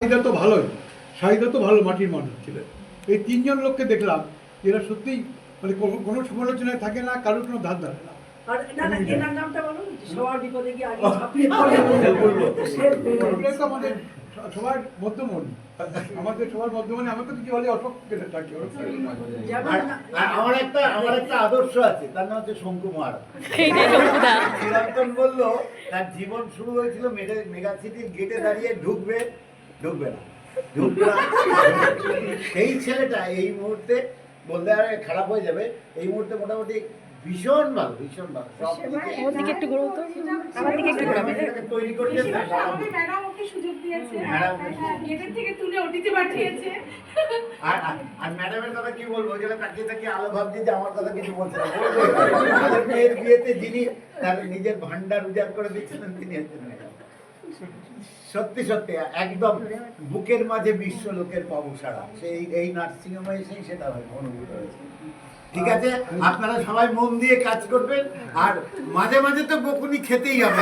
শাহিদা তো ভালোই, শাহিদা তো ভালো মাটির মানুষ ছিলেন। এই তিনজন লোককে দেখলাম এরা সত্যিই মানে কোনো সমালোচনায় থাকে না, কারোর কোনো ধার ধারে না। আর না না এনার নামটা বলো, সবার বিপদে গিয়ে আগে ঝাঁপিয়ে পড়ে। এটাই তো আমাদের সবার মধ্যমণি, আমাদের সবার মধ্যমণি। আমার তো কিছু হলে অশোক কেটে থাকি। আমার একটা আদর্শ আছে, তার নাম হচ্ছে শঙ্কু মহারাজ। চিরন্তন বললো তার জীবন শুরু হয়েছিল মেগা সিটির গেটে দাঁড়িয়ে ঢুকবে না। সেই ছেলেটা এই মুহূর্তে বলতে আর খারাপ হয়ে যাবে, এই মুহূর্তে মোটামুটি ভীষণ ভালো। আমার দিকে একটু ঘুরো তো, আমার দিকে একটু ঘুরো। তৈরি করতে ম্যাডাম ওকে সুযোগ দিয়েছে, গেটের থেকে তুলে ওটিতে পাঠিয়েছে। আর ম্যাডামের কথা কি বলবো, যেটা তাকিয়ে তাকিয়ে আলো ভাবছি যে আমার কথা কিছু বলছে না। আমাদের মেয়ের বিয়েতে যিনি তার নিজের ভান্ডার উজাড় করে দিচ্ছিলেন তিনি হচ্ছেন ম্যাডাম। সত্যি সত্যি একদম বুকের মাঝে বিশ্ব লোকের পাবো সারা, সেই এই নার্সিংহোমে এসেই সেটা অনুভূত হয়েছে। ঠিক আছে, আপনারা সবাই মন দিয়ে কাজ করবেন, আর মাঝে মাঝে তো বকুনি খেতেই হবে।